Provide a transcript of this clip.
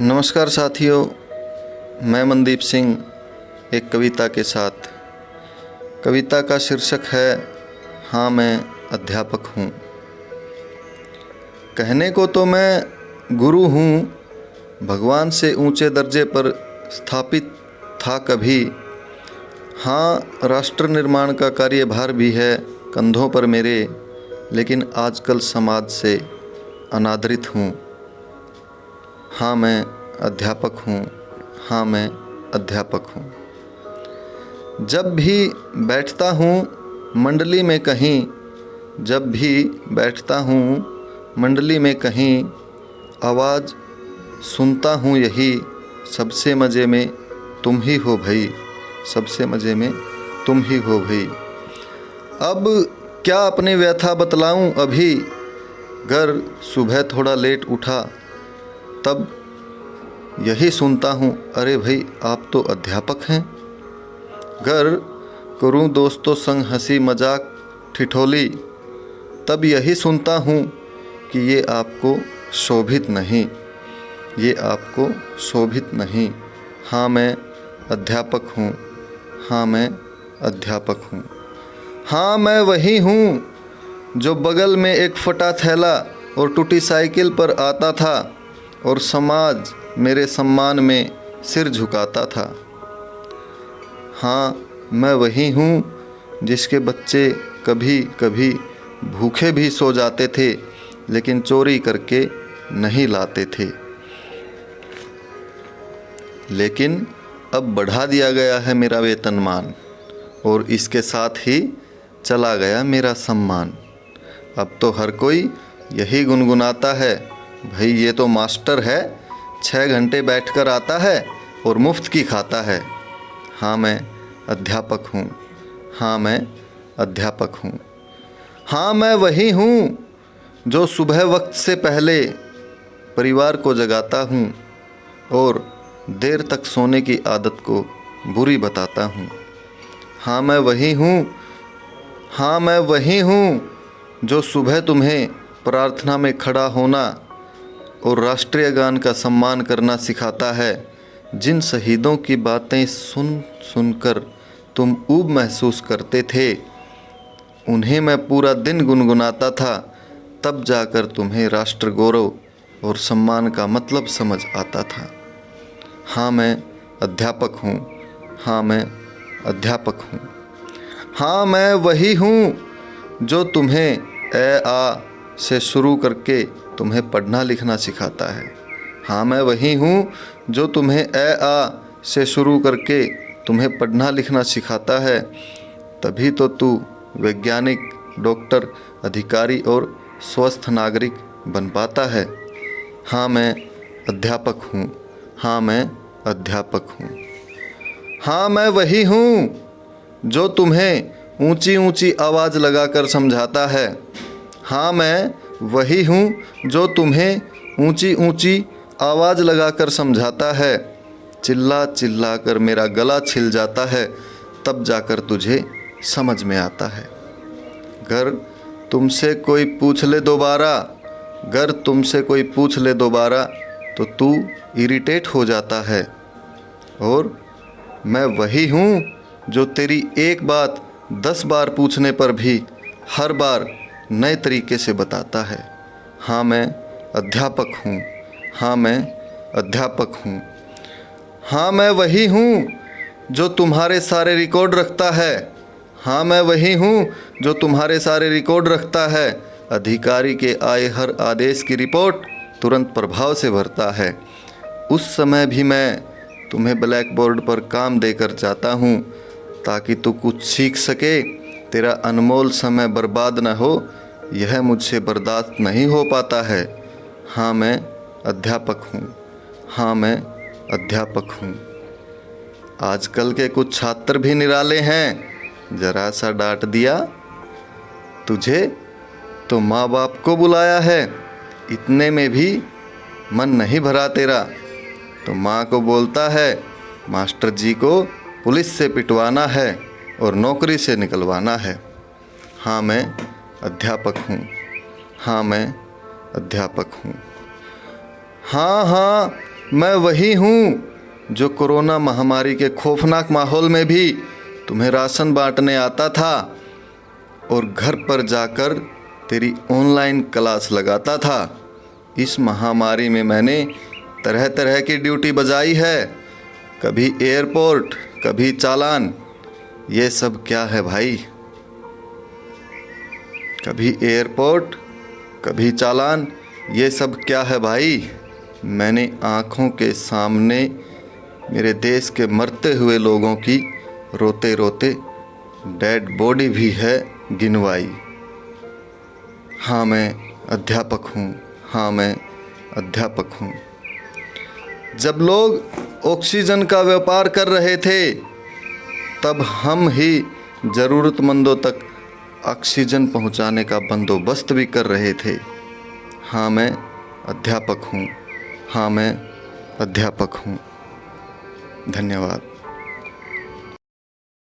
नमस्कार साथियों, मैं मनदीप सिंह एक कविता के साथ। कविता का शीर्षक है हाँ मैं अध्यापक हूँ। कहने को तो मैं गुरु हूँ, भगवान से ऊंचे दर्जे पर स्थापित था कभी। हाँ, राष्ट्र निर्माण का कार्यभार भी है कंधों पर मेरे, लेकिन आजकल समाज से अनादरित हूँ। हाँ मैं अध्यापक हूँ, हाँ मैं अध्यापक हूँ। जब भी बैठता हूँ मंडली में कहीं, जब भी बैठता हूँ मंडली में कहीं, आवाज़ सुनता हूँ यही, सबसे मज़े में तुम ही हो भई, सबसे मज़े में तुम ही हो भई। अब क्या अपनी व्यथा बतलाऊँ अभी, घर सुबह थोड़ा लेट उठा तब यही सुनता हूँ, अरे भाई आप तो अध्यापक हैं। घर करूँ दोस्तों संग हंसी मजाक ठिठोली, तब यही सुनता हूँ कि ये आपको शोभित नहीं, ये आपको शोभित नहीं। हाँ मैं अध्यापक हूँ, हाँ मैं अध्यापक हूँ। हाँ मैं वही हूँ जो बगल में एक फटा थैला और टूटी साइकिल पर आता था और समाज मेरे सम्मान में सिर झुकाता था। हाँ मैं वही हूँ जिसके बच्चे कभी कभी भूखे भी सो जाते थे, लेकिन चोरी करके नहीं लाते थे। लेकिन अब बढ़ा दिया गया है मेरा वेतनमान, और इसके साथ ही चला गया मेरा सम्मान। अब तो हर कोई यही गुनगुनाता है, भाई ये तो मास्टर है, 6 घंटे बैठकर आता है और मुफ्त की खाता है। हाँ मैं अध्यापक हूँ, हाँ मैं अध्यापक हूँ। हाँ मैं वही हूँ जो सुबह वक्त से पहले परिवार को जगाता हूँ और देर तक सोने की आदत को बुरी बताता हूँ। हाँ मैं वही हूँ, हाँ मैं वही हूँ जो सुबह तुम्हें प्रार्थना में खड़ा होना और राष्ट्रीय गान का सम्मान करना सिखाता है। जिन शहीदों की बातें सुन सुनकर तुम ऊब महसूस करते थे, उन्हें मैं पूरा दिन गुनगुनाता था, तब जाकर तुम्हें राष्ट्र गौरव और सम्मान का मतलब समझ आता था। हाँ मैं अध्यापक हूँ, हाँ मैं अध्यापक हूँ। हाँ मैं वही हूँ जो तुम्हें ए आ से शुरू करके तुम्हें पढ़ना लिखना सिखाता है। हाँ मैं वही हूँ जो तुम्हें ए आ से शुरू करके तुम्हें पढ़ना लिखना सिखाता है। तभी तो तू वैज्ञानिक, डॉक्टर, अधिकारी और स्वस्थ नागरिक बन पाता है। हाँ मैं अध्यापक हूँ, हाँ मैं अध्यापक हूँ। हाँ मैं वही हूँ जो तुम्हें ऊंची ऊंची आवाज़ लगाकर समझाता है। हाँ मैं वही हूँ जो तुम्हें ऊंची ऊंची आवाज़ लगाकर समझाता है। चिल्ला चिल्ला कर मेरा गला छिल जाता है, तब जाकर तुझे समझ में आता है। अगर तुमसे कोई पूछ ले दोबारा, अगर तुमसे कोई पूछ ले दोबारा, तो तू इरिटेट हो जाता है। और मैं वही हूँ जो तेरी एक बात 10 बार पूछने पर भी हर बार नए तरीके से बताता है। हाँ मैं अध्यापक हूँ, हाँ मैं अध्यापक हूँ। हाँ मैं वही हूँ जो तुम्हारे सारे रिकॉर्ड रखता है। हाँ मैं वही हूँ जो तुम्हारे सारे रिकॉर्ड रखता है। अधिकारी के आए हर आदेश की रिपोर्ट तुरंत प्रभाव से भरता है। उस समय भी मैं तुम्हें ब्लैक बोर्ड पर काम देकर जाता हूँ, ताकि तू कुछ सीख सके, तेरा अनमोल समय बर्बाद न हो, यह मुझसे बर्दाश्त नहीं हो पाता है। हाँ मैं अध्यापक हूँ, हाँ मैं अध्यापक हूँ। आजकल के कुछ छात्र भी निराले हैं, जरा सा डांट दिया, तुझे तो माँ बाप को बुलाया है, इतने में भी मन नहीं भरा तेरा, तो माँ को बोलता है मास्टर जी को पुलिस से पिटवाना है और नौकरी से निकलवाना है। हाँ मैं अध्यापक हूँ, हाँ मैं अध्यापक हूँ। हाँ हाँ मैं वही हूँ जो कोरोना महामारी के खौफनाक माहौल में भी तुम्हें राशन बांटने आता था और घर पर जाकर तेरी ऑनलाइन क्लास लगाता था। इस महामारी में मैंने तरह तरह की ड्यूटी बजाई है, कभी एयरपोर्ट, कभी चालान। ये सब क्या है भाई? कभी एयरपोर्ट, कभी चालान, ये सब क्या है भाई? मैंने आँखों के सामने मेरे देश के मरते हुए लोगों की रोते रोते डेड बॉडी भी है गिनवाई। हाँ मैं अध्यापक हूँ, हाँ मैं अध्यापक हूँ। जब लोग ऑक्सीजन का व्यापार कर रहे थे तब हम ही ज़रूरतमंदों तक ऑक्सीजन पहुंचाने का बंदोबस्त भी कर रहे थे। हाँ मैं अध्यापक हूँ, हाँ मैं अध्यापक हूँ। धन्यवाद।